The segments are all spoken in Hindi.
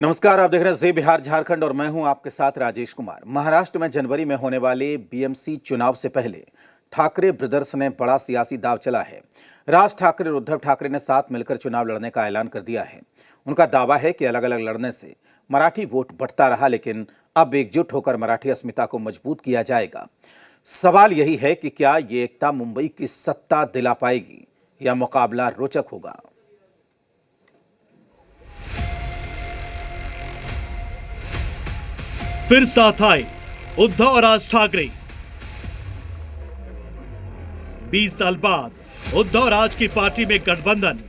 नमस्कार, आप देख रहे हैं जी बिहार झारखंड और मैं हूं आपके साथ राजेश कुमार। महाराष्ट्र में जनवरी में होने वाले बीएमसी चुनाव से पहले ठाकरे ब्रदर्स ने बड़ा सियासी दांव चला है। राज ठाकरे और उद्धव ठाकरे ने साथ मिलकर चुनाव लड़ने का ऐलान कर दिया है। उनका दावा है कि अलग अलग लड़ने से मराठी वोट बढ़ता रहा, लेकिन अब एकजुट होकर मराठी अस्मिता को मजबूत किया जाएगा। सवाल यही है कि क्या ये एकता मुंबई की सत्ता दिला पाएगी या मुकाबला रोचक होगा। फिर साथ आए उद्धव और राज ठाकरे। 20 साल बाद उद्धव राज की पार्टी में गठबंधन।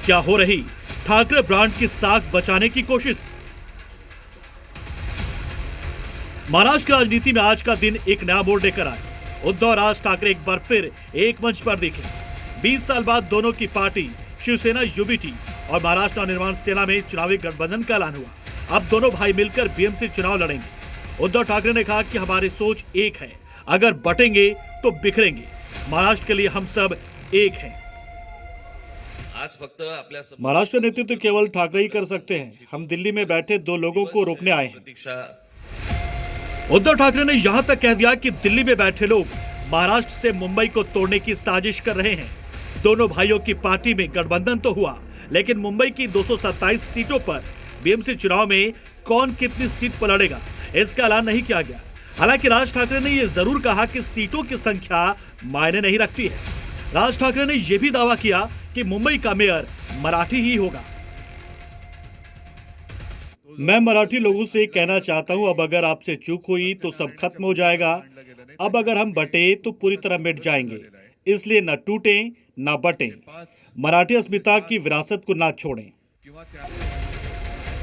क्या हो रही ठाकरे ब्रांड की साख बचाने की कोशिश। महाराष्ट्र की राजनीति में आज का दिन एक नया मोड़ लेकर आए। उद्धव और राज ठाकरे एक बार फिर एक मंच पर दिखे। 20 साल बाद दोनों की पार्टी शिवसेना यूबीटी और महाराष्ट्र नवनिर्माण सेना में चुनावी गठबंधन का ऐलान हुआ। अब दोनों भाई मिलकर बीएमसी चुनाव लड़ेंगे। उद्धव ठाकरे ने कहा कि हमारी सोच एक है, अगर बटेंगे तो बिखरेंगे। महाराष्ट्र के लिए हम सब एक हैं। आज फक्त आपल्या महाराष्ट्र का नेतृत्व केवल ठाकरे ही कर सकते हैं। हम दिल्ली में बैठे दो लोगों को रोकने आए हैं। प्रतीक्षा उद्धव ठाकरे ने यहां तक कह दिया कि दिल्ली में बैठे लोग महाराष्ट्र से मुंबई को तोड़ने की साजिश कर रहे हैं। दोनों भाइयों की पार्टी में गठबंधन तो हुआ, लेकिन मुंबई की 227 सीटों पर बीएमसी चुनाव में कौन कितनी सीट पर लड़ेगा, इसका ऐलान नहीं किया गया। हालांकि राज ठाकरे ने यह जरूर कहा कि सीटों की संख्या मायने नहीं रखती है। राज ठाकरे ने यह भी दावा किया कि मुंबई का मेयर मराठी ही होगा। मैं मराठी लोगों से कहना चाहता हूं, अब अगर आपसे चूक हुई तो सब खत्म हो जाएगा। अब अगर हम बटे तो पूरी तरह मिट जाएंगे, इसलिए न टूटें न बटें। मराठी अस्मिता की विरासत को न छोड़ें।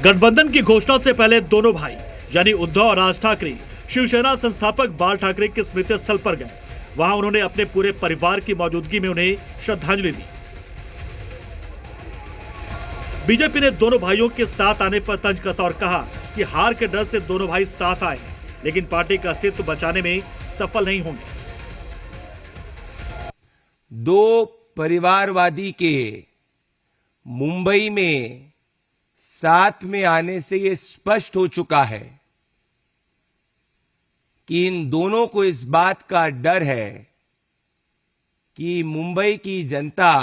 गठबंधन की घोषणा से पहले दोनों भाई यानी उद्धव और राज ठाकरे शिवसेना संस्थापक बाल ठाकरे के स्मृति स्थल पर गए। वहां उन्होंने अपने पूरे परिवार की मौजूदगी में उन्हें श्रद्धांजलि दी। बीजेपी ने दोनों भाइयों के साथ आने पर तंज कसा और कहा कि हार के डर से दोनों भाई साथ आए हैं, लेकिन पार्टी का अस्तित्व बचाने में सफल नहीं होंगे। दो परिवारवादी के मुंबई में साथ में आने से ये स्पष्ट हो चुका है कि इन दोनों को इस बात का डर है कि मुंबई की जनता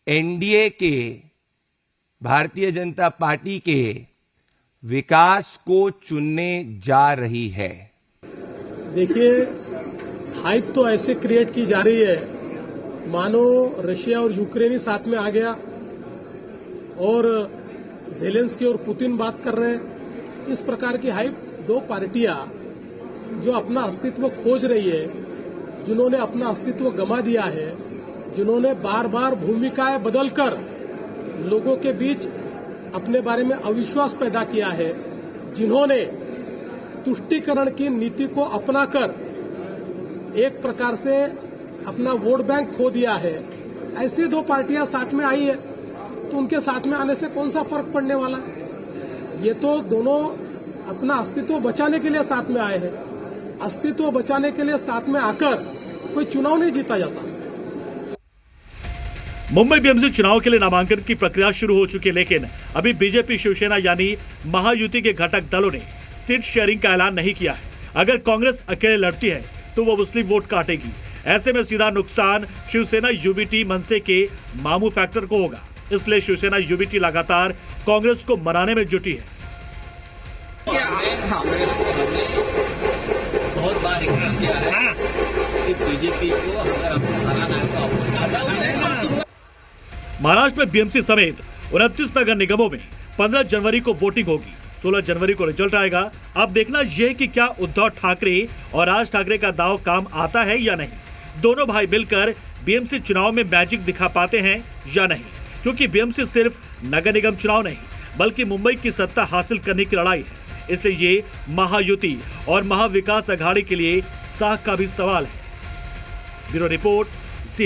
एनडीए के, भारतीय जनता पार्टी के विकास को चुनने जा रही है। देखिए, हाइप तो ऐसे क्रिएट की जा रही है मानो रशिया और यूक्रेन ही साथ में आ गया और ज़ेलेंस्की और पुतिन बात कर रहे हैं। इस प्रकार की हाइप दो पार्टियां जो अपना अस्तित्व खोज रही है, जिन्होंने अपना अस्तित्व गंवा दिया है, जिन्होंने बार बार भूमिकाएं बदलकर लोगों के बीच अपने बारे में अविश्वास पैदा किया है, जिन्होंने तुष्टीकरण की नीति को अपनाकर एक प्रकार से अपना वोट बैंक खो दिया है, ऐसी दो पार्टियां साथ में आई है, तो उनके साथ में आने से कौन सा फर्क पड़ने वाला है। ये तो दोनों अपना अस्तित्व बचाने के लिए साथ में आए हैं। अस्तित्व बचाने के लिए साथ में आकर कोई चुनाव नहीं जीता जाता। मुंबई बीएमसी चुनाव के लिए नामांकन की प्रक्रिया शुरू हो चुकी है, लेकिन अभी बीजेपी शिवसेना यानी महायुति के घटक दलों ने सीट शेयरिंग का ऐलान नहीं किया है। अगर कांग्रेस अकेले लड़ती है तो वो मुस्लिम वोट काटेगी। ऐसे में सीधा नुकसान शिवसेना यूबीटी मनसे के मामू फैक्टर को होगा। इसलिए शिवसेना यूबीटी लगातार कांग्रेस को मनाने में जुटी है। बहुत बार रिक्वेस्ट किया है कि बीजेपी को अगर आपको हराना है तो महाराष्ट्र में बीएमसी समेत 29 नगर निगमों में 15 जनवरी को वोटिंग होगी। 16 जनवरी को रिजल्ट आएगा। अब देखना यह है कि क्या उद्धव ठाकरे और राज ठाकरे का दांव काम आता है या नहीं। दोनों भाई मिलकर बीएमसी चुनाव में मैजिक दिखा पाते हैं या नहीं, क्योंकि बीएमसी सिर्फ नगर निगम चुनाव नहीं बल्कि मुंबई की सत्ता हासिल करने की लड़ाई है। इसलिए ये महायुति और महाविकास अघाड़ी के लिए साख का भी सवाल है। Bureau report,